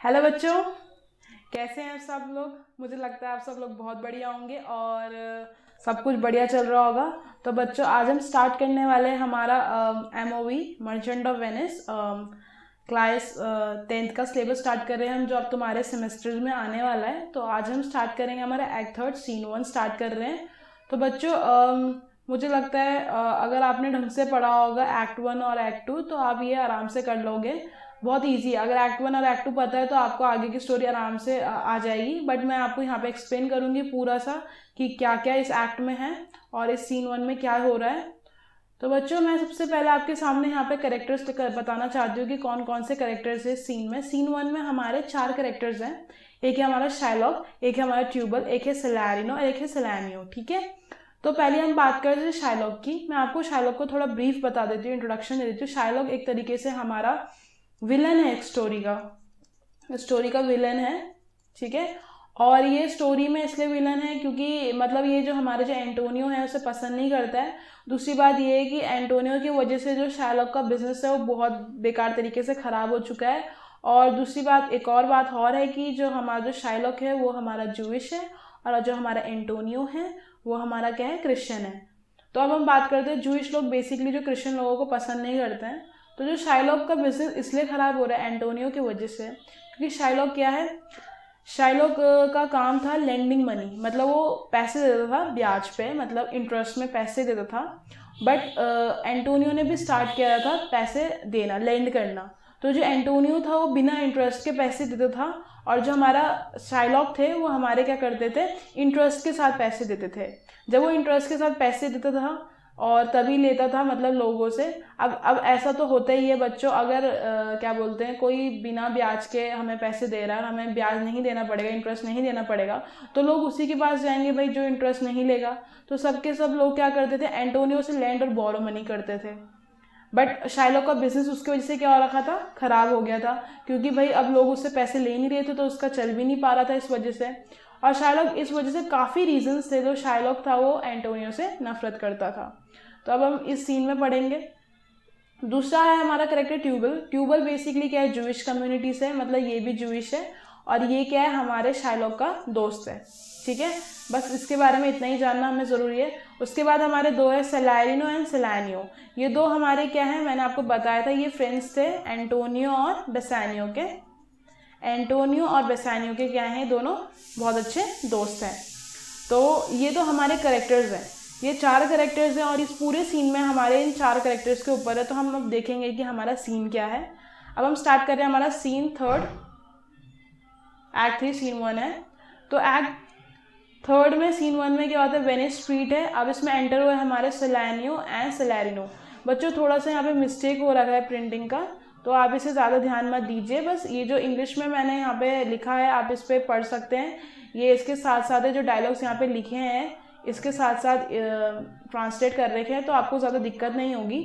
Hello बच्चों, कैसे हैं सब लोग। मुझे लगता है आप सब लोग बहुत बढ़िया होंगे और सब कुछ बढ़िया चल रहा होगा। तो बच्चों, आज हम स्टार्ट करने वाले हैं हमारा MOV merchant of Venice class 10th का सिलेबस स्टार्ट कर रहे हैं हम, जो अब तुम्हारे सेमेस्टर में आने वाला है। तो आज हम स्टार्ट करेंगे हमारा एक्ट थर्ड सीन 1 स्टार्ट कर रहे हैं। तो बच्चों, मुझे लगता है अगर आपने ढंग से पढ़ा होगा एक्ट 1 और एक्ट 2 तो आप ये आराम से कर लोगे। बहुत इजी है। अगर एक्ट 1 और एक्ट 2 पता है तो आपको आगे की स्टोरी आराम से आ जाएगी। बट मैं आपको यहाँ पे एक्सप्लेन करूँगी पूरा सा कि क्या क्या इस एक्ट में है और इस सीन 1 में क्या हो रहा है। तो बच्चों, मैं सबसे पहले आपके सामने यहाँ पे कैरेक्टर्स बताना चाहती हूँ कि कौन कौन से कैरेक्टर्स है सीन में। सीन 1 में हमारे 4 कैरेक्टर्स हैं। एक है हमारा शाइलॉक, एक है हमारा ट्यूबल, एक है सेलेरिनो और एक है सेलेनियो। ठीक है, तो पहले हम बात करते हैं शाइलॉक की। मैं आपको शाइलॉक को थोड़ा ब्रीफ बता देती हूँ, इंट्रोडक्शन दे देती हूँ। शाइलॉक एक तरीके से हमारा विलन है, एक स्टोरी का विलन है। ठीक है, और ये स्टोरी में इसलिए विलन है क्योंकि मतलब ये जो हमारे जो एंटोनियो है उसे पसंद नहीं करता है। दूसरी बात ये है कि एंटोनियो की वजह से जो शाइलॉक का बिजनेस है वो बहुत बेकार तरीके से ख़राब हो चुका है। और दूसरी बात, एक और बात और है कि जो हमारा जो शाइलॉक है वो हमारा जूइश है और जो हमारा एंटोनियो है वो हमारा क्या है, क्रिश्चियन है। तो अब हम बात करते हैं, जूइश लोग बेसिकली जो क्रिश्चियन लोगों को पसंद नहीं करते हैं। तो जो शाइलॉक का बिजनेस इसलिए ख़राब हो रहा है एंटोनियो की वजह से क्योंकि शाइलॉक क्या है, शाइलॉक का काम था लेंडिंग मनी, मतलब वो पैसे देता था ब्याज पे, मतलब इंटरेस्ट में पैसे देता था। बट एंटोनियो ने भी स्टार्ट किया था पैसे देना, लेंड करना। तो जो एंटोनियो था वो बिना इंटरेस्ट के पैसे देता था और जो हमारा शाइलॉक थे वो हमारे क्या करते थे, इंटरेस्ट के साथ पैसे देते थे। जब वो इंटरेस्ट के साथ पैसे देता था और तभी लेता था, मतलब लोगों से। अब ऐसा तो होता ही है बच्चों, अगर क्या बोलते हैं, कोई बिना ब्याज के हमें पैसे दे रहा है और हमें ब्याज नहीं देना पड़ेगा, इंटरेस्ट नहीं देना पड़ेगा, तो लोग उसी के पास जाएंगे भाई जो इंटरेस्ट नहीं लेगा। तो सबके सब लोग क्या करते थे, एंटोनियो से लैंड और बोरो मनी करते थे। बट शाइलॉक का बिजनेस उसकी वजह से क्या हो रखा था, खराब हो गया था, क्योंकि भाई अब लोग उससे पैसे ले नहीं रहे थे तो उसका चल भी नहीं पा रहा था इस वजह से। और शाइलॉक इस वजह से काफ़ी रीजंस थे, जो शाइलॉक था वो एंटोनियो से नफरत करता था। तो अब हम इस सीन में पढ़ेंगे। दूसरा है हमारा करेक्टर ट्यूबल। ट्यूबल बेसिकली क्या है, जूइश कम्युनिटी से, मतलब ये भी जूइश है और ये क्या है, हमारे शाइलॉक का दोस्त है। ठीक है, बस इसके बारे में इतना ही जानना हमें ज़रूरी है। उसके बाद हमारे दो है सेलेरिनो एंड सेलेनियो। ये दो हमारे क्या है, मैंने आपको बताया था, ये फ्रेंड्स थे एंटोनियो और बेसानियो के। एंटोनियो और बेसानियो के क्या हैं, दोनों बहुत अच्छे दोस्त हैं। तो ये तो हमारे करेक्टर्स हैं, ये 4 करेक्टर्स हैं और इस पूरे सीन में हमारे इन 4 करेक्टर्स के ऊपर है। तो हम अब देखेंगे कि हमारा सीन क्या है। अब हम स्टार्ट कर रहे हैं हमारा सीन 3, एक्ट 3 सीन 1 है। तो एक्ट 3 में सीन 1 में क्या होता है, वेनिस स्ट्रीट है। अब इसमें एंटर हुए हमारे सेलेनियो एंड सेलेरिनो। बच्चों थोड़ा सा यहाँ पे मिस्टेक हो रखा है प्रिंटिंग का, तो आप इसे ज़्यादा ध्यान मत दीजिए। बस ये जो इंग्लिश में मैंने यहाँ पे लिखा है आप इस पर पढ़ सकते हैं। ये इसके साथ साथ जो डायलॉग्स यहाँ पे लिखे हैं इसके साथ साथ ट्रांसलेट कर रखे हैं, तो आपको ज़्यादा दिक्कत नहीं होगी।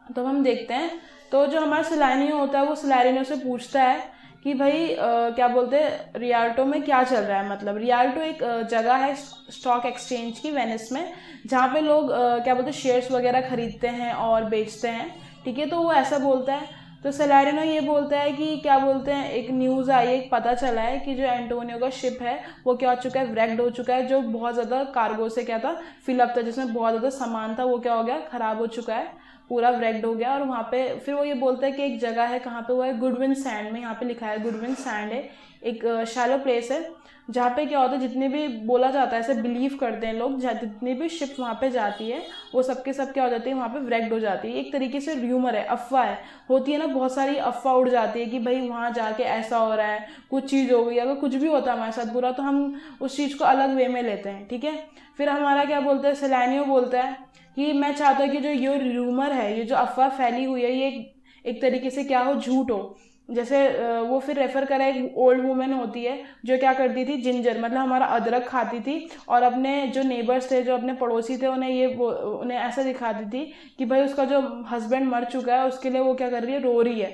तो हम देखते हैं। तो जो हमारा सेलेनियो होता है वो सेलेरिनो से पूछता है कि भाई क्या बोलते हैं, रियाल्टो में क्या चल रहा है। मतलब रियाल्टो एक जगह है स्टॉक एक्सचेंज की वेनिस में, जहाँ पे लोग क्या बोलते हैं, शेयर्स वगैरह खरीदते हैं और बेचते हैं। ठीक है, तो वो ऐसा बोलता है। तो सेलेरिनो ये बोलता है कि क्या बोलते हैं, एक न्यूज़ आई है, एक पता चला है कि जो एंटोनियो का शिप है वो क्या हो चुका है, व्रेक्ड हो चुका है। जो बहुत ज़्यादा कार्गो से क्या था, फिलअप था, जिसमें बहुत ज़्यादा सामान था, वो क्या हो गया, ख़राब हो चुका है, पूरा व्रेक्ड हो गया। और वहाँ पे फिर वो ये बोलता है कि एक जगह है, कहाँ पे, वो है गुडविन सैंड में, यहाँ पे लिखा है गुडविन सैंड है, एक शैलो प्लेस है, जहाँ पे क्या होता है, जितने भी बोला जाता है, ऐसे बिलीव करते हैं लोग, जितनी भी शिप वहाँ पे जाती है वो सबके सब क्या हो जाती है, वहाँ पे व्रेक्ड हो जाती है। एक तरीके से र्यूमर है, अफवाह है, होती है ना, बहुत सारी अफवाह उड़ जाती है कि भाई वहाँ जाके ऐसा हो रहा है, कुछ चीज़ हो गई। अगर कुछ भी होता है हमारे साथ बुरा तो हम उस चीज़ को अलग वे में लेते हैं। ठीक है, फिर हमारा क्या बोलते हैं, सेलेनियो बोलता है कि मैं चाहता हूँ कि जो ये र्यूमर है, ये जो अफवाह फैली हुई है, ये एक तरीके से क्या हो, झूठ हो। जैसे वो फिर रेफर करा, एक ओल्ड वुमेन होती है जो क्या करती थी, जिंजर मतलब हमारा अदरक खाती थी और अपने जो नेबर्स थे, जो अपने पड़ोसी थे, उन्हें ऐसा दिखाती थी कि भाई उसका जो हस्बैंड मर चुका है उसके लिए वो क्या कर रही है, रो रही है।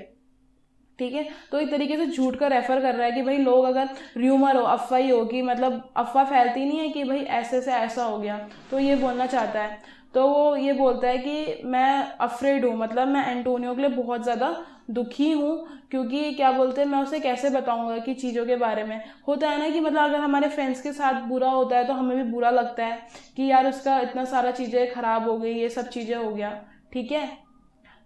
ठीक है, तो एक तरीके से झूठ का रेफर कर रहा है कि भाई लोग अगर र्यूमर हो, अफवाही हो, कि मतलब अफवाह फैलती नहीं है कि भाई ऐसे से ऐसा हो गया, तो ये बोलना चाहता है। तो वो ये बोलता है कि मैं अफ्रेड हूँ, मतलब मैं एंटोनियो के लिए बहुत ज़्यादा दुखी हूँ, क्योंकि क्या बोलते हैं मैं उसे कैसे बताऊँगा कि चीज़ों के बारे में। होता है ना कि मतलब अगर हमारे फ्रेंड्स के साथ बुरा होता है तो हमें भी बुरा लगता है कि यार उसका इतना सारा चीज़ें ख़राब हो गई, ये सब चीज़ें हो गया, ठीक है।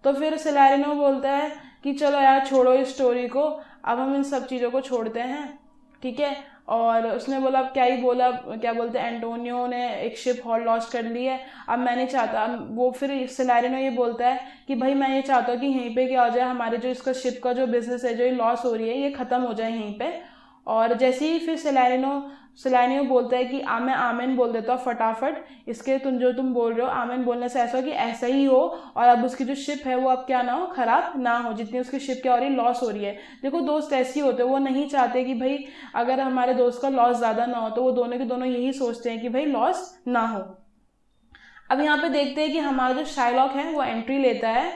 तो फिर सेलेरिनो बोलता है कि चलो यार छोड़ो इस स्टोरी को, अब हम इन सब चीज़ों को छोड़ते हैं, ठीक है। और उसने बोला अब क्या ही बोला, क्या बोलते हैं एंटोनियो ने एक शिप हॉल लॉस्ट कर ली है, अब मैं नहीं चाहता। वो फिर सेलेरिनो ये बोलता है कि भाई मैं ये चाहता हूँ कि यहीं पे क्या हो जाए, हमारे जो इसका शिप का जो बिजनेस है जो ये लॉस हो रही है ये ख़त्म हो जाए यहीं पे। और जैसे ही फिर सेलेनियो बोलता है कि मैं आमेन बोल देता हूँ फटाफट, इसके तुम बोल रहे हो आमेन बोलने से ऐसा हो कि ऐसा ही हो, और अब उसकी जो शिप है वो अब क्या ना हो, ख़राब ना हो, जितनी उसकी शिप क्या हो रही है, लॉस हो रही है। देखो दोस्त ऐसे ही होते हैं, वो नहीं चाहते कि भाई अगर हमारे दोस्त का लॉस ज़्यादा ना हो, तो वो दोनों के दोनों यही सोचते हैं कि भाई लॉस ना हो। अब यहाँ पे देखते हैं कि हमारा जो शाइलॉक है वो एंट्री लेता है,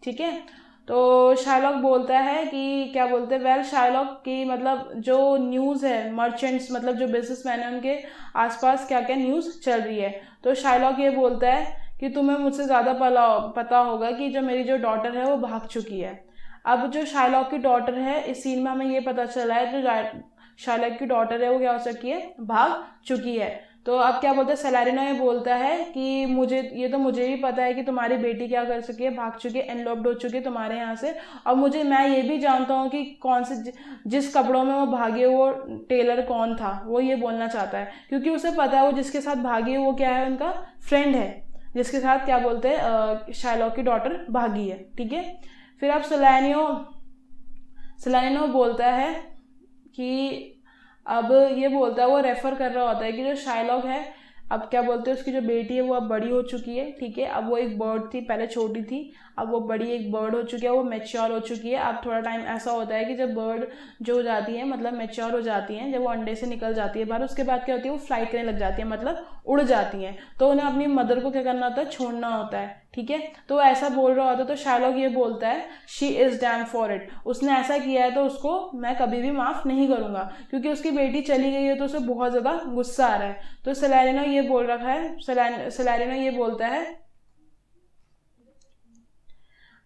ठीक है। तो शाइलॉक बोलता है कि क्या बोलते हैं, वेल शाइलॉक की मतलब जो न्यूज़ है, मर्चेंट्स मतलब जो बिजनेसमैन है उनके आसपास क्या क्या न्यूज़ चल रही है। तो शाइलॉक ये बोलता है कि तुम्हें मुझसे ज़्यादा पता होगा कि जो मेरी जो डॉटर है वो भाग चुकी है। अब जो शाइलॉक की डॉटर है, इस सीन में हमें ये पता चला है जो शाइलॉक की डॉटर है वो क्या हो चुकी है, भाग चुकी है। तो अब क्या बोलते हैं, सेलेरिनो ये बोलता है कि मुझे भी पता है कि तुम्हारी बेटी क्या कर चुकी है, भाग चुकी है, एनलॉप्ड हो चुकी है तुम्हारे यहाँ से। और मैं ये भी जानता हूँ कि कौन से जिस कपड़ों में वो भागी वो टेलर कौन था, वो ये बोलना चाहता है, क्योंकि उसे पता है वो जिसके साथ भागी है वो क्या है, उनका फ्रेंड है, जिसके साथ क्या बोलते हैं शाइलॉक की डॉटर भागी है, ठीक है। फिर अब सेलेनिनो बोलता है कि अब ये बोलता है, वो रेफर कर रहा होता है कि जो शाइलॉक है, अब क्या बोलते हैं उसकी जो बेटी है वो अब बड़ी हो चुकी है, ठीक है। अब वो एक बर्ड थी, पहले छोटी थी, अब वो बड़ी एक बर्ड हो चुकी है, वो मैच्योर हो चुकी है। अब थोड़ा टाइम ऐसा होता है कि जब बर्ड जो हो जाती है मतलब मैच्योर हो जाती हैं, जब वो अंडे से निकल जाती है बाहर, उसके बाद क्या होती है, वो फ्लाई करने लग जाती है, मतलब उड़ जाती हैं। तो उन्हें अपनी मदर को क्या करना होता है, छोड़ना होता है, ठीक है। तो ऐसा बोल रहा होता है, तो शाइलॉक ये बोलता है she is dam for it, उसने ऐसा किया है तो उसको मैं कभी भी माफ़ नहीं करूँगा, क्योंकि उसकी बेटी चली गई है तो उसे बहुत ज़्यादा गुस्सा आ रहा है। तो सेलेरिनो ये बोल रखा है, सेलेरिनो ये बोलता है,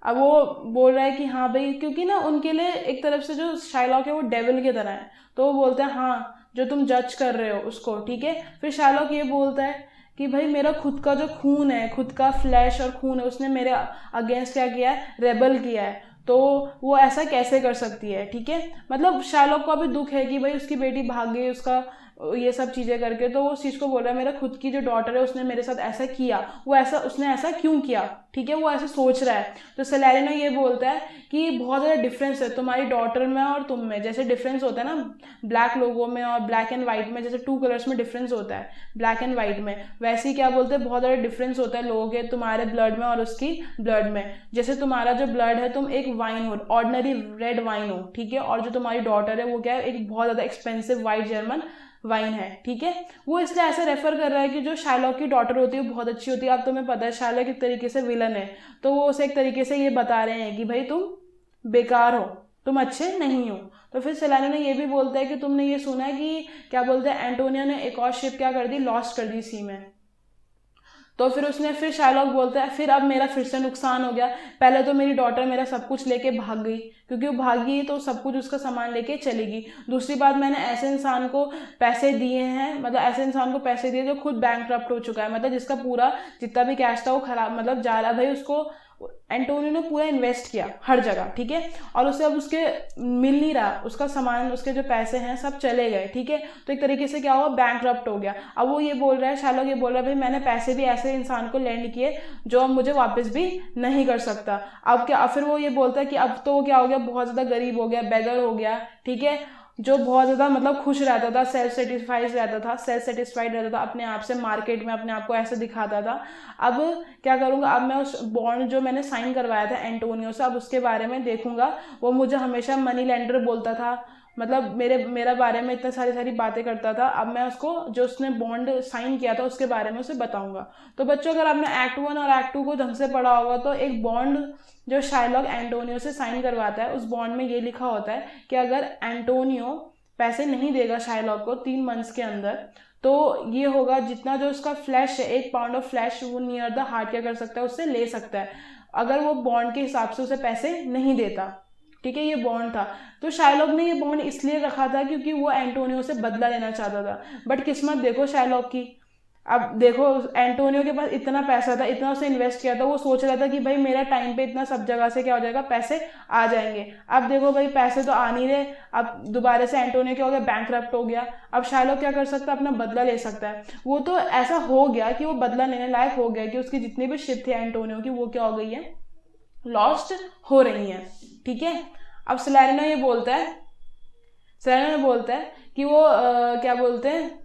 अब वो बोल रहा है कि हाँ भाई, क्योंकि ना उनके लिए एक तरफ से जो शाइलॉक है वो डेविल की तरह है, तो वो बोलता है हाँ जो तुम जज कर रहे हो उसको, ठीक है। फिर शाइलॉक ये बोलता है कि भाई मेरा खुद का जो खून है, खुद का फ्लैश और खून है, उसने मेरे अगेंस्ट क्या किया है, रेबल किया है, तो वो ऐसा कैसे कर सकती है, ठीक है। मतलब शाइलॉक को अभी दुख है कि भाई उसकी बेटी भाग गई, उसका ये सब चीज़ें करके, तो वो उस चीज़ को बोल रहा है मेरा खुद की जो डॉटर है उसने मेरे साथ ऐसा किया, उसने ऐसा क्यों किया, ठीक है, वो ऐसा सोच रहा है। तो सेलेरिनो ये बोलता है कि बहुत ज़्यादा डिफरेंस है तुम्हारी डॉटर में और तुम में, जैसे डिफरेंस होता है ना ब्लैक लोगों में और ब्लैक एंड वाइट में, जैसे 2 कलर्स में डिफरेंस होता है ब्लैक एंड वाइट में, वैसे ही क्या बोलते हैं बहुत ज़्यादा डिफरेंस होता है लोगों के, तुम्हारे ब्लड में और उसकी ब्लड में। जैसे तुम्हारा जो ब्लड है, तुम एक वाइन हो, ऑर्डिनरी रेड वाइन हो, ठीक है, और जो तुम्हारी डॉटर है वो क्या है, एक बहुत ज़्यादा एक्सपेंसिव वाइट जर्मन वाइन है, ठीक है। वो इसलिए ऐसे रेफर कर रहा है कि जो शाइलॉक की डॉटर होती है वो बहुत अच्छी होती है। अब तुम्हें पता है शाइलॉक एक तरीके से विलन है, तो वो उसे एक तरीके से ये बता रहे हैं कि भाई तुम बेकार हो, तुम अच्छे नहीं हो। तो फिर सेलेरिनो ने ये भी बोलता है कि तुमने ये सुना है कि क्या बोलते हैं एंटोनियो ने एक और शिप क्या कर दी, लॉस्ट कर दी सी में। तो फिर शाइलॉक बोलता है फिर अब मेरा फिर से नुकसान हो गया, पहले तो मेरी डॉटर मेरा सब कुछ लेके भाग गई, क्योंकि वो भागी तो सब कुछ उसका सामान लेके चलेगी। दूसरी बात, मैंने ऐसे इंसान को पैसे दिए हैं, मतलब ऐसे इंसान को पैसे दिए जो खुद बैंकक्रप्ट हो चुका है, मतलब जिसका पूरा जितना भी कैश था वो खराब मतलब जा रहा, भाई उसको एंटोनियो ने पूरा इन्वेस्ट किया हर जगह, ठीक है, और उसे अब उसके मिल नहीं रहा, उसका सामान उसके जो पैसे हैं सब चले गए, ठीक है। तो एक तरीके से क्या हुआ, बैंकक्रप्ट हो गया। अब वो ये बोल रहा है, शाइलॉक ये बोल रहा है भाई मैंने पैसे भी ऐसे इंसान को लैंड किए जो अब मुझे वापस भी नहीं कर सकता। अब क्या, फिर वो ये बोलता है कि अब तो वो क्या हो गया, बहुत ज़्यादा गरीब हो गया, बेगर हो गया, ठीक है, जो बहुत ज़्यादा मतलब खुश रहता था, सेल्फ सेटिस्फाइड रहता था अपने आप से, मार्केट में अपने आप को ऐसे दिखाता था। अब क्या करूँगा, अब मैं उस बॉन्ड जो मैंने साइन करवाया था एंटोनियो से, अब उसके बारे में देखूंगा। वो मुझे हमेशा मनी लेंडर बोलता था, मतलब मेरा बारे में इतने सारी बातें करता था। अब मैं उसको जो उसने बॉन्ड साइन किया था उसके बारे में उसे बताऊंगा। तो बच्चों, अगर आपने एक्ट 1 और एक्ट 2 को ढंग से पढ़ा होगा तो एक बॉन्ड जो शाइलॉक एंटोनियो से साइन करवाता है, उस बॉन्ड में ये लिखा होता है कि अगर एंटोनियो पैसे नहीं देगा शाइलॉक को 3 मंथ्स के अंदर, तो ये होगा जितना जो उसका फ्लैश है, 1 पाउंड ऑफ फ्लैश वो नियर द हार्ट क्या कर सकता है, उससे ले सकता है। अगर वो बॉन्ड के हिसाब से उसे पैसे नहीं देता, ठीक है, ये बॉन्ड था। तो शाइलॉक ने ये बॉन्ड इसलिए रखा था क्योंकि वो एंटोनियो से बदला लेना चाहता था। बट किस्मत देखो शाइलॉक की, अब देखो एंटोनियो के पास इतना पैसा था, इतना उसे इन्वेस्ट किया था, वो सोच रहा था कि भाई मेरा टाइम पे इतना सब जगह से क्या हो जाएगा, पैसे आ जाएंगे। अब देखो भाई पैसे तो आ नहीं रहे, अब दोबारा से एंटोनियो क्या हो गया, बैंकरप्ट हो गया। अब शाइलॉक क्या कर सकता है, अपना बदला ले सकता है। वो तो ऐसा हो गया कि वो बदला लेने लायक हो गया कि उसकी जितनी भी शिप थी एंटोनियो की, वो क्या हो गई है, लॉस्ट हो रही है, ठीक है। अब सैलारिनो बोलता है कि वो क्या बोलते हैं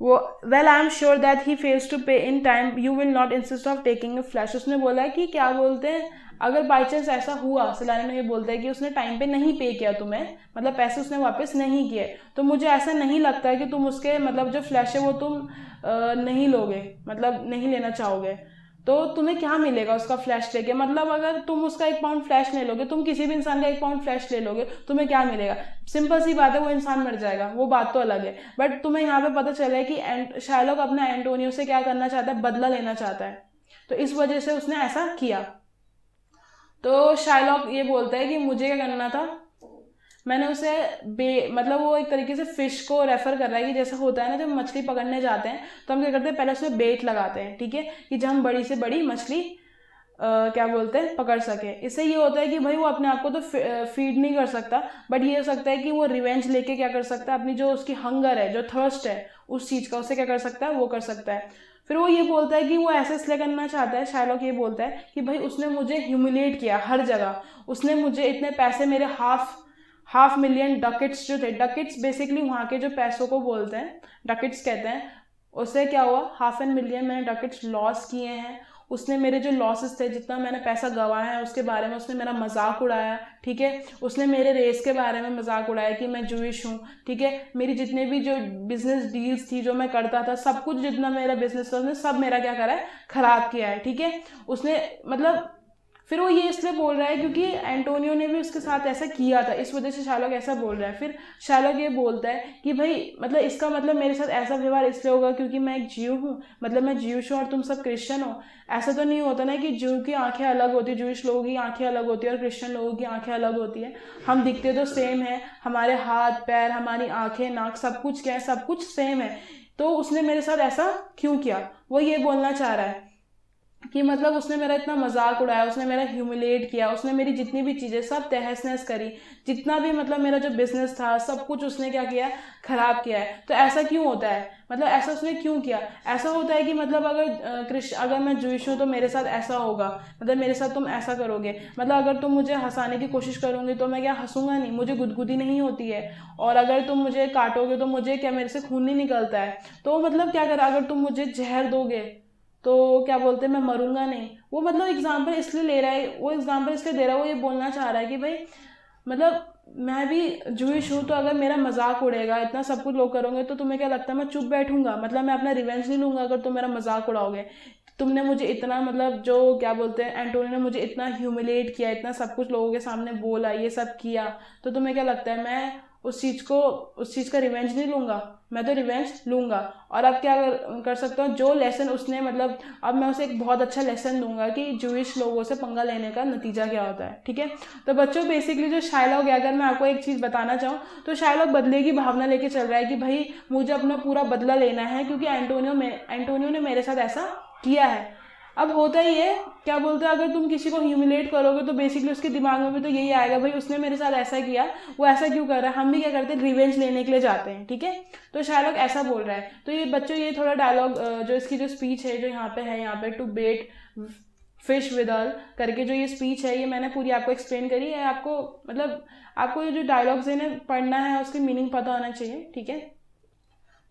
वो, well I am sure that he fails to pay in time you will not insist of taking a flash. उसने बोला है कि क्या बोलते हैं, अगर बाई चांस ऐसा हुआ, सैलारिनो ये बोलता है कि उसने टाइम पे नहीं पे किया तुम्हें, मतलब पैसे उसने वापस नहीं किए, तो मुझे ऐसा नहीं लगता है कि तुम उसके मतलब जो फ्लैश है वो तुम नहीं लोगे, मतलब नहीं लेना चाहोगे। तो तुम्हें क्या मिलेगा उसका फ्लैश लेके, मतलब अगर तुम उसका 1 पाउंड फ्लैश ले लोगे, तुम किसी भी इंसान का 1 पाउंड फ्लैश ले लोगे, तुम्हें क्या मिलेगा, सिंपल सी बात है, वो इंसान मर जाएगा, वो बात तो अलग है। बट तुम्हें यहाँ पे पता चला है कि शाइलॉक अपना एंटोनियो से क्या करना चाहता है, बदला लेना चाहता है, तो इस वजह से उसने ऐसा किया। तो शाइलॉक ये बोलता है कि मुझे क्या करना था, मैंने उसे मतलब वो एक तरीके से फिश को रेफर कर रहा है कि जैसा होता है ना, जब मछली पकड़ने जाते हैं तो हम क्या करते हैं, पहले उसमें बेट लगाते हैं, ठीक है, कि जब हम बड़ी से बड़ी मछली क्या बोलते हैं पकड़ सके। इससे ये होता है कि भाई वो अपने आप को तो फीड नहीं कर सकता, बट ये हो सकता है कि वो रिवेंज लेके क्या कर सकता है, अपनी जो उसकी हंगर है, जो थर्स्ट है उस चीज़ का, उसे क्या कर सकता है, वो कर सकता है। फिर वो ये बोलता है कि वो ऐसे इसलिए करना चाहता है, शाइलॉक ये बोलता है कि भाई उसने मुझे ह्यूमिलेट किया हर जगह, उसने मुझे इतने पैसे, मेरे हाफ मिलियन डकेट्स जो थे, डकेट्स बेसिकली वहाँ के जो पैसों को बोलते हैं, डकेट्स कहते हैं, उससे क्या हुआ, 500,000 मैंने डकेट्स लॉस किए हैं। उसने मेरे जो लॉसेस थे, जितना मैंने पैसा गंवाया है उसके बारे में उसने मेरा मजाक उड़ाया, ठीक है। उसने मेरे रेस के बारे में मजाक उड़ाया कि मैं जूइश हूँ, ठीक है। मेरी जितने भी जो बिजनेस डील्स थी, जो मैं करता था, सब कुछ जितना मेरा बिजनेस था, उसने सब मेरा क्या करा है, खराब किया है, ठीक है। उसने मतलब फिर वो ये इसलिए बोल रहा है क्योंकि एंटोनियो ने भी उसके साथ ऐसा किया था, इस वजह से शाइलॉक ऐसा बोल रहा है। फिर शाइलॉक ये बोलता है कि भाई मतलब इसका मतलब मेरे साथ ऐसा व्यवहार इसलिए होगा क्योंकि मैं एक जीव हूँ, मतलब मैं जीविश हूँ और तुम सब क्रिश्चियन हो। ऐसा तो नहीं होता ना कि जीव की आंखें अलग होती है, जूइश लोगों की आंखें अलग होती है और क्रिश्चियन लोगों की आंखें अलग होती है। हम दिखते तो सेम है, हमारे हाथ पैर, हमारी आंखें, नाक, सब कुछ क्या है, सब कुछ सेम है। तो उसने मेरे साथ ऐसा क्यों किया, वो ये बोलना चाह रहा है कि मतलब उसने मेरा इतना मजाक उड़ाया, उसने मेरा ह्यूमिलेट किया, उसने मेरी जितनी भी चीज़ें सब तहस नहस करी, जितना भी मतलब मेरा जो बिजनेस था सब कुछ उसने क्या किया, खराब किया है। तो ऐसा क्यों होता है, मतलब ऐसा उसने क्यों किया, ऐसा होता है कि मतलब अगर मैं जूइश हूँ तो मेरे साथ ऐसा होगा, मतलब मेरे साथ तुम ऐसा करोगे, मतलब अगर तुम मुझे हंसाने की कोशिश करोगे तो मैं क्या हंसूंगा नहीं, मुझे गुदगुदी नहीं होती है, और अगर तुम मुझे काटोगे तो मुझे क्या, मेरे से खून नहीं निकलता है। तो मतलब क्या करा, अगर तुम मुझे जहर दोगे तो क्या बोलते हैं, मैं मरूंगा नहीं। वो मतलब एग्जाम्पल इसलिए ले रहा है, वो एग्जाम्पल इसलिए दे रहा है, वो ये बोलना चाह रहा है कि भाई मतलब मैं भी जूइश हूँ, तो अगर मेरा मजाक उड़ेगा, इतना सब कुछ लोग करोगे, तो तुम्हें क्या लगता है मैं चुप बैठूंगा, मतलब मैं अपना रिवेंज नहीं लूंगा अगर तुम मेरा मजाक उड़ाओगे। तुमने मुझे इतना मतलब जो क्या बोलते हैं, एंटोनियो ने मुझे इतना ह्यूमिलेट किया, इतना सब कुछ लोगों के सामने बोला, ये सब किया, तो तुम्हें क्या लगता है मैं उस चीज़ का रिवेंज नहीं लूंगा, मैं तो रिवेंज लूंगा। और अब क्या कर सकता हूँ, जो लेसन उसने मतलब, अब मैं उसे एक बहुत अच्छा लेसन दूंगा कि जूइश लोगों से पंगा लेने का नतीजा क्या होता है, ठीक है। तो बच्चों बेसिकली जो शाइलॉक है, अगर मैं आपको एक चीज़ बताना चाहूँ तो शाइलॉक बदले की भावना लेके चल रहा है कि भाई मुझे अपना पूरा बदला लेना है क्योंकि एंटोनियो ने मेरे साथ ऐसा किया है। अब होता ही है, क्या बोलते हैं, अगर तुम किसी को ह्यूमिलेट करोगे तो बेसिकली उसके दिमाग में भी तो यही आएगा, भाई उसने मेरे साथ ऐसा किया, वो ऐसा क्यों कर रहा है, हम भी क्या करते हैं, रिवेंज लेने के लिए जाते हैं, ठीक है। तो शाइलॉक ऐसा बोल रहा है। तो ये बच्चों, ये थोड़ा डायलॉग जो इसकी जो स्पीच है, जो यहाँ पे टू बेट फिश विदल करके जो ये स्पीच है, ये मैंने पूरी आपको एक्सप्लेन करी है। आपको मतलब आपको ये जो डायलॉग्स है पढ़ना है, उसकी मीनिंग पता होना चाहिए, ठीक है।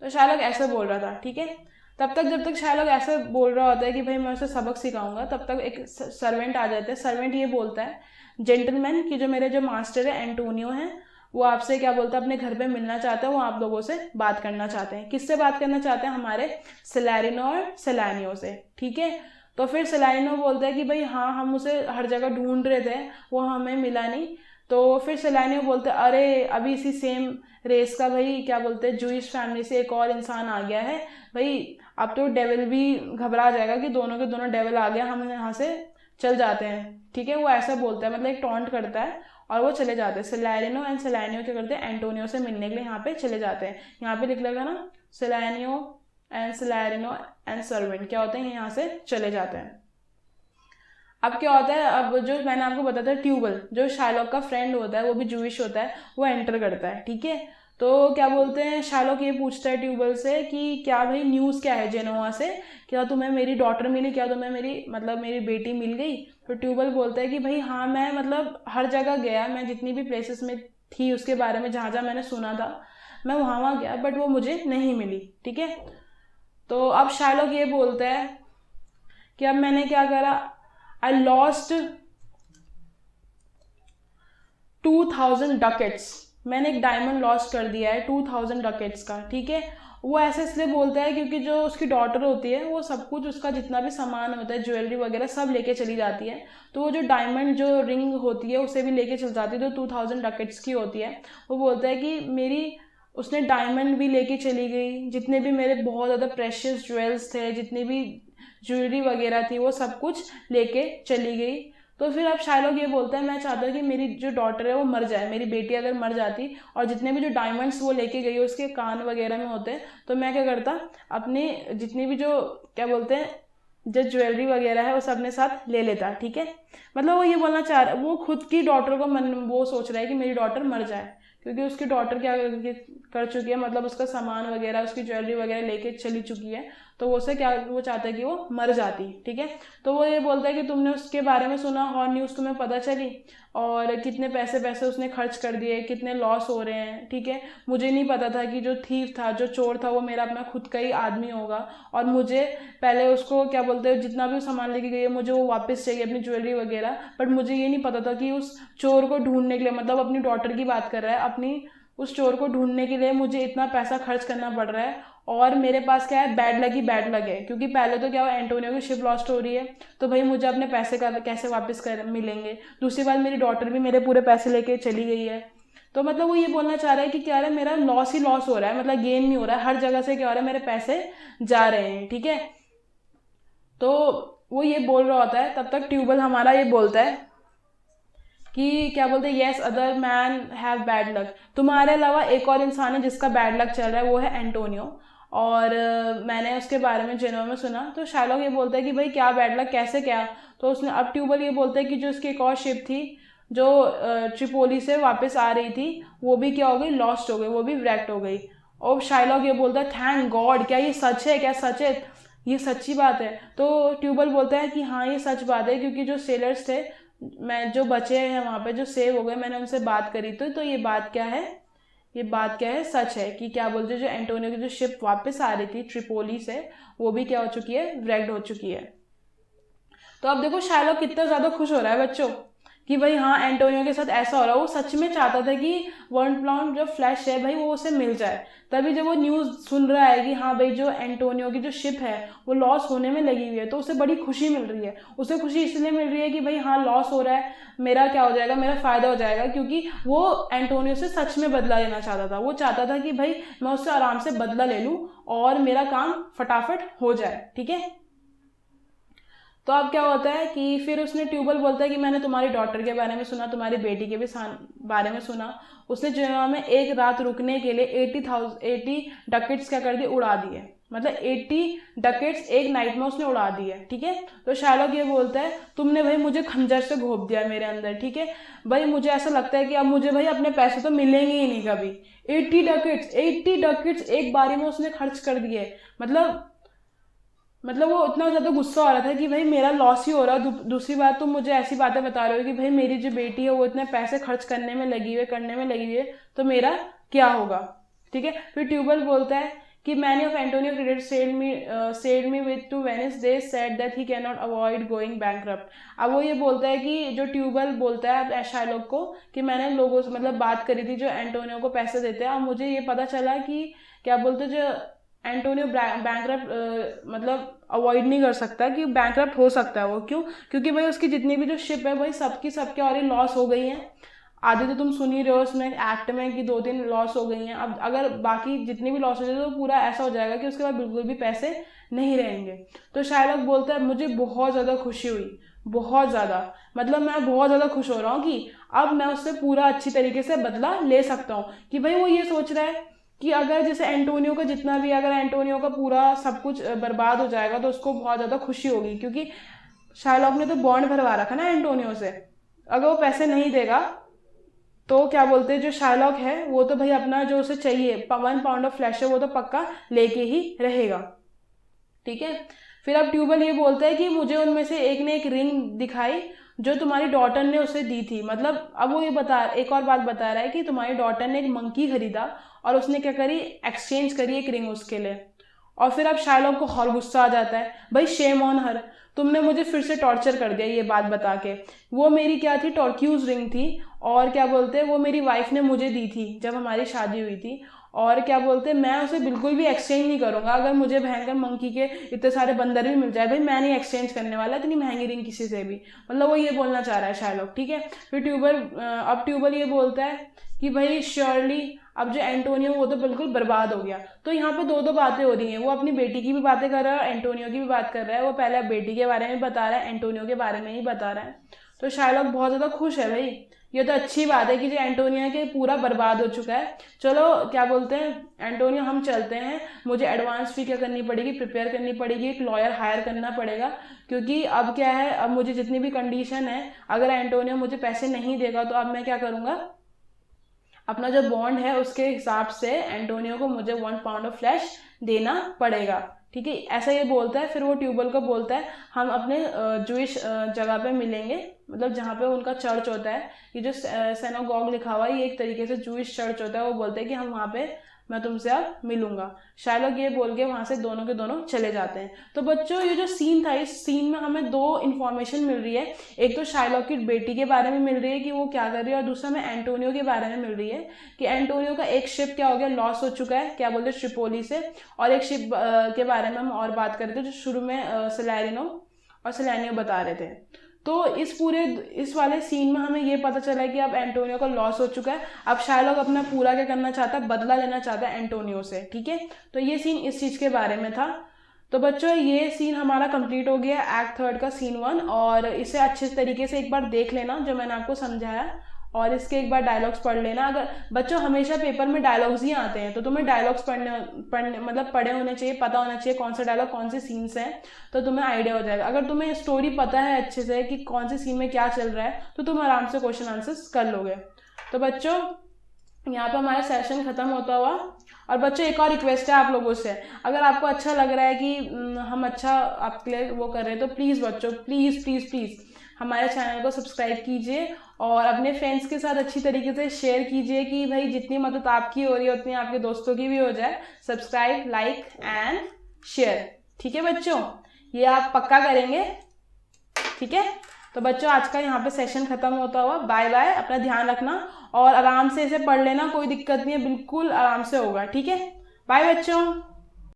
तो शाइलॉक ऐसा बोल रहा था, ठीक है। तब तक जब तक शाइलॉक ऐसे बोल रहा होता है कि भाई मैं उसे सबक सिखाऊंगा, तब तक एक सर्वेंट आ जाते हैं। सर्वेंट ये बोलता है, जेंटलमैन कि जो मेरे जो मास्टर है एंटोनियो हैं, वो आपसे क्या बोलता है, अपने घर पे मिलना चाहते हैं, वो आप लोगों से बात करना चाहते हैं। किससे बात करना चाहते हैं, हमारे सैलारिनो और सैलानियो से, ठीक है। तो फिर सैलारिनो बोलता है कि भाई हाँ, हम उसे हर जगह ढूंढ रहे थे, वो हमें मिला नहीं। तो फिर सैलानियो बोलते हैं, अरे अभी इसी सेम रेस का भाई क्या बोलते हैं, जूइश फैमिली से एक और इंसान आ गया है भाई, अब तो डेविल भी घबरा जाएगा कि दोनों के दोनों डेविल आ गया, हम यहाँ से चल जाते हैं, ठीक है। वो ऐसा बोलता है, मतलब एक टॉन्ट करता है और वो चले जाते हैं। सेलेरिनो एंड सेलेनियो क्या करते हैं, एंटोनियो से मिलने के लिए यहाँ पे चले जाते हैं। यहाँ पे लिख लेगा ना, सेलेनियो एंड सेलेरिनो एंड सर्वेंट क्या होते हैं, यहाँ से चले जाते हैं। अब क्या होता है, अब जो मैंने आपको बताया था ट्यूबल, जो शार्लॉक का फ्रेंड होता है, वो भी जूइश होता है, वो एंटर करता है, ठीक है। तो क्या बोलते हैं, शार्लॉक ये पूछता है ट्यूबल से कि क्या भाई न्यूज़ क्या है जेनोवा से, क्या तुम्हें मेरी डॉटर मिली, क्या तुम्हें मेरी मतलब मेरी बेटी मिल गई। तो ट्यूबल बोलता है कि भाई हाँ, मैं मतलब हर जगह गया, मैं जितनी भी प्लेसेस में थी उसके बारे में जहाँ जहाँ मैंने सुना था मैं वहाँ वहाँ गया, बट वो मुझे नहीं मिली, ठीक है। तो अब शार्लॉक ये बोलता है कि अब मैंने क्या करा, आई लॉस्ट 2000 डकेट्स, मैंने एक डायमंड लॉस्ट कर दिया है 2000 डकेट्स का, ठीक है। वो ऐसे इसलिए बोलता है क्योंकि जो उसकी डॉटर होती है वो सब कुछ, उसका जितना भी सामान होता है, ज्वेलरी वगैरह सब लेके चली जाती है। तो वो जो डायमंड जो रिंग होती है उसे भी लेके चल जाती है, जो 2000 डकेट्स की होती है। वो बोलता है कि मेरी उसने डायमंड भी लेके चली गई, जितने भी मेरे बहुत ज़्यादा प्रेशियस ज्वेल्स थे, जितनी भी ज्वेलरी वगैरह थी, वो सब कुछ लेके चली गई। तो फिर अब शार्लॉक ये बोलता है मैं चाहता हूँ कि मेरी जो डॉटर है वो मर जाए, मेरी बेटी अगर मर जाती और जितने भी जो डायमंड्स वो लेके गई उसके कान वगैरह में होते तो मैं क्या करता, अपनी जितनी भी जो क्या बोलते हैं जो ज्वेलरी वगैरह है उसे अपने साथ ले लेता, ठीक है। मतलब वो ये बोलना चाह रहा है, वो खुद की डॉटर को मन वो सोच रहा है कि मेरी डॉटर मर जाए, क्योंकि उसकी डॉटर क्या कर चुकी है, मतलब उसका सामान वगैरह उसकी ज्वेलरी वगैरह लेके चली चुकी है। तो वो से क्या वो चाहता है कि वो मर जाती, ठीक है। तो वो ये बोलता है कि तुमने उसके बारे में सुना और न्यूज़ तुम्हें पता चली, और कितने पैसे पैसे उसने खर्च कर दिए, कितने लॉस हो रहे हैं, ठीक है। मुझे नहीं पता था कि जो थीफ था, जो चोर था, वो मेरा अपना खुद का ही आदमी होगा, और मुझे पहले उसको क्या बोलते हैं, जितना भी सामान लेके गई है मुझे वो वापस चाहिए, अपनी ज्वेलरी वगैरह। बट मुझे ये नहीं पता था कि उस चोर को ढूंढने के लिए, मतलब अपनी डॉटर की बात कर रहा है, अपनी उस चोर को ढूंढने के लिए मुझे इतना पैसा खर्च करना पड़ रहा है। और मेरे पास क्या है, बैड लक ही बैड लक है, क्योंकि पहले तो क्या हुआ, एंटोनियो की शिप लॉस्ट हो रही है, तो भाई मुझे अपने पैसे का कैसे वापस कर मिलेंगे। दूसरी बात, मेरी डॉटर भी मेरे पूरे पैसे लेके चली गई है। तो मतलब वो ये बोलना चाह रहा है कि क्या है, मेरा लॉस ही लॉस हो रहा है, मतलब गेन नहीं हो रहा है, हर जगह से क्या हो रहा है, मेरे पैसे जा रहे हैं, ठीक है। तो वो ये बोल रहा होता है, तब तक ट्यूबल हमारा ये बोलता है कि क्या बोलते हैं, yes other man have bad luck, तुम्हारे अलावा एक और इंसान है जिसका बैड लक चल रहा है, वो है एंटोनियो, और मैंने उसके बारे में जेनोवा में सुना। तो शार्लॉक ये बोलता है कि भाई क्या बैड लक, कैसे क्या। तो उसने अब ट्यूबल ये बोलता है कि जो उसकी एक और शिप थी जो ट्रिपोली से वापस आ रही थी, वो भी क्या हो गई, लॉस्ट हो गई, वो भी wrecked हो गई। और शार्लॉक ये बोलता है थैंक गॉड, क्या ये सच है, क्या सच है, ये सच्ची बात है। तो ट्यूबल बोलता है कि हाँ ये सच बात है, क्योंकि जो सेलर्स थे, मैं जो बचे हैं वहाँ पे जो सेव हो गए, मैंने उनसे बात करी तो ये बात क्या है, ये बात क्या है, सच है कि क्या बोलते हैं, जो एंटोनियो की जो शिप वापस आ रही थी ट्रिपोली से, वो भी क्या हो चुकी है, wrecked हो चुकी है। तो अब देखो शार्लॉक कितना ज़्यादा खुश हो रहा है बच्चों कि भाई हाँ एंटोनियो के साथ ऐसा हो रहा है। वो सच में चाहता था कि वन पाउंड जो फ्लैश है भाई वो उसे मिल जाए। तभी जब वो न्यूज़ सुन रहा है कि हाँ भाई जो एंटोनियो की जो शिप है वो लॉस होने में लगी हुई है, तो उसे बड़ी खुशी मिल रही है। उसे खुशी इसलिए मिल रही है कि भाई हाँ लॉस हो रहा है, मेरा क्या हो जाएगा, मेरा फ़ायदा हो जाएगा, क्योंकि वो एंटोनियो से सच में बदला लेना चाहता था। वो चाहता था कि भाई मैं उससे आराम से बदला ले लूँ और मेरा काम फटाफट हो जाए, ठीक है। तो अब क्या होता है कि फिर उसने ट्यूबल बोलता है कि मैंने तुम्हारी डॉटर के बारे में सुना, तुम्हारी बेटी के भी बारे में सुना। उसने जेनेवा में एक रात रुकने के लिए 80 डकेट्स क्या कर दिए, उड़ा दिए, मतलब 80 डकेट्स एक नाइट में उसने उड़ा दिए, ठीक है। तो शार्लॉक ये बोलता है तुमने भाई मुझे खंजर से घोंप दिया मेरे अंदर, ठीक है। भाई मुझे ऐसा लगता है कि अब मुझे भाई अपने पैसे तो मिलेंगे ही नहीं कभी। 80 डकेट्स एक बारी में उसने खर्च कर दिए। मतलब वो इतना ज़्यादा गुस्सा हो रहा था कि भाई मेरा लॉस ही हो रहा है। दूसरी बात तुम मुझे ऐसी बातें बता रहे हो कि भाई मेरी जो बेटी है वो इतने पैसे खर्च करने में लगी हुई है, करने में लगी हुई है, तो मेरा क्या होगा, ठीक है। फिर ट्यूबल बोलता है कि many of Antonio credit said me with two Venice, they said that he can not avoid going bankrupt. अब वो ये बोलता है कि जो ट्यूबल बोलता है शार्लॉक को कि मैंने लोगों से मतलब बात करी थी जो एंटोनियो को पैसे देते हैं, और मुझे ये पता चला कि क्या बोलते जो एंटोनियो बैंकरप्ट मतलब अवॉइड नहीं कर सकता, कि बैंकरप्ट हो सकता है वो। क्यों? क्योंकि भाई उसकी जितनी भी जो शिप है भाई सबके और ही लॉस हो गई हैं। आधे तो तुम सुन ही रहे हो उसमें एक्ट में कि 2-3 लॉस हो गई हैं। अब अगर बाकी जितनी भी लॉस हो जाए तो पूरा ऐसा हो जाएगा कि उसके बाद बिल्कुल भी पैसे नहीं रहेंगे। तो शार्लॉक बोलता है मुझे बहुत ज़्यादा खुशी हुई, बहुत ज़्यादा, मतलब मैं बहुत ज़्यादा खुश हो रहा हूँ कि अब मैं उससे पूरा अच्छी तरीके से बदला ले सकता हूँ। कि भाई वो ये सोच रहा है कि अगर जैसे एंटोनियो का जितना भी, अगर एंटोनियो का पूरा सब कुछ बर्बाद हो जाएगा तो उसको बहुत ज़्यादा खुशी होगी, क्योंकि शार्लॉक ने तो बॉन्ड भरवा रखा ना एंटोनियो से। अगर वो पैसे नहीं देगा तो क्या बोलते हैं, जो शार्लॉक है वो तो भाई अपना जो उसे चाहिए 1 पाउंड ऑफ फ्लैश है वो तो पक्का लेके ही रहेगा, ठीक है। फिर अब ट्यूबल ये बोलता है कि मुझे उनमें से एक ने एक रिंग दिखाई जो तुम्हारी डॉटर ने उसे दी थी। मतलब अब वो ये एक और बात बता रहा है कि तुम्हारी डॉटर ने एक मंकी खरीदा और उसने क्या करी, एक्सचेंज करी एक रिंग उसके लिए। और फिर अब शार्लॉक को और गुस्सा आ जाता है, भाई शेम ऑन हर, तुमने मुझे फिर से टॉर्चर कर दिया ये बात बता के। वो मेरी क्या थी, टॉर्क्यूज रिंग थी, और क्या बोलते हैं वो मेरी वाइफ ने मुझे दी थी जब हमारी शादी हुई थी, और क्या बोलते हैं मैं उसे बिल्कुल भी एक्सचेंज नहीं करूंगा। अगर मुझे भयंकर मंकी के इतने सारे बंदर भी मिल जाए, भाई मैं नहीं एक्सचेंज करने वाला इतनी महंगी रिंग किसी से भी। मतलब वो ये बोलना चाह रहा है शार्लॉक, ठीक है। फिर अब ट्यूबल ये बोलता है कि भाई श्योरली अब जो एंटोनियो वो तो बिल्कुल बर्बाद हो गया। तो यहाँ पे दो बातें हो रही हैं, वो अपनी बेटी की भी बातें कर रहा है, एंटोनियो की भी बात कर रहा है। वो पहले बेटी के बारे में बता रहा है, एंटोनियो के बारे में ही बता रहा है। तो शार्लॉक बहुत ज़्यादा खुश है, भाई ये तो अच्छी बात है कि जो एंटोनियो के पूरा बर्बाद हो चुका है। चलो क्या बोलते हैं एंटोनियो हम चलते हैं, मुझे एडवांस फी क्या करनी पड़ेगी, प्रिपेयर करनी पड़ेगी, एक लॉयर हायर करना पड़ेगा, क्योंकि अब क्या है, अब मुझे जितनी भी कंडीशन है, अगर एंटोनियो मुझे पैसे नहीं देगा तो अब मैं क्या करूँगा, अपना जो बॉन्ड है उसके हिसाब से एंटोनियो को मुझे 1 पाउंड ऑफ फ्लैश देना पड़ेगा, ठीक है। ऐसा ये बोलता है। फिर वो ट्यूबल को बोलता है हम अपने जूइश जगह पे मिलेंगे, मतलब जहाँ पे उनका चर्च होता है। ये जो सिनागॉग लिखा हुआ है ये एक तरीके से जूइश चर्च होता है। वो बोलते हैं कि हम वहाँ पे, मैं तुमसे अब मिलूंगा। शार्लॉक ये बोल के वहाँ से दोनों के दोनों चले जाते हैं। तो बच्चों ये जो सीन था, इस सीन में हमें 2 इन्फॉर्मेशन मिल रही है। एक तो शार्लॉक की बेटी के बारे में मिल रही है कि वो क्या कर रही है, और दूसरा हमें एंटोनियो के बारे में मिल रही है कि एंटोनियो का एक शिप क्या हो गया, लॉस हो चुका है, क्या बोलते हैं, ट्रिपोली से। और एक शिप के बारे में हम और बात कर रहे थे जो शुरू में सेलेरिनो और सेलेनियो बता रहे थे। तो इस वाले सीन में हमें ये पता चला है कि अब एंटोनियो का लॉस हो चुका है। अब शार्लॉक अपना पूरा क्या करना चाहता है, बदला लेना चाहता है एंटोनियो से, ठीक है। तो ये सीन इस चीज़ के बारे में था। तो बच्चों ये सीन हमारा कंप्लीट हो गया, एक्ट 3 का सीन 1, और इसे अच्छे तरीके से एक बार देख लेना जो मैंने आपको समझाया, और इसके एक बार डायलॉग्स पढ़ लेना। अगर बच्चों हमेशा पेपर में डायलॉग्स ही आते हैं तो तुम्हें डायलॉग्स पढ़ने मतलब पढ़े होने चाहिए, पता होना चाहिए कौन सा डायलॉग कौन से सीन्स हैं, तो तुम्हें आइडिया हो जाएगा। अगर तुम्हें स्टोरी पता है अच्छे से कि कौन से सीन में क्या चल रहा है तो तुम आराम से क्वेश्चन आंसर्स कर लोगे। तो बच्चों यहाँ पे हमारा सेशन खत्म होता हुआ। और बच्चों एक और रिक्वेस्ट है आप लोगों से, अगर आपको अच्छा लग रहा है कि हम अच्छा आपके लिए वो कर रहे हैं तो प्लीज़ बच्चों प्लीज़ प्लीज़ प्लीज़ हमारे चैनल को सब्सक्राइब कीजिए और अपने फ्रेंड्स के साथ अच्छी तरीके से शेयर कीजिए कि भाई जितनी मदद आपकी हो रही है उतनी आपके दोस्तों की भी हो जाए। सब्सक्राइब, लाइक एंड शेयर, ठीक है बच्चों, ये आप पक्का करेंगे, ठीक है। तो बच्चों आज का यहाँ पे सेशन खत्म होता हुआ, बाय बाय, अपना ध्यान रखना और आराम से इसे पढ़ लेना, कोई दिक्कत नहीं है, बिल्कुल आराम से होगा, ठीक है। बाय बच्चों।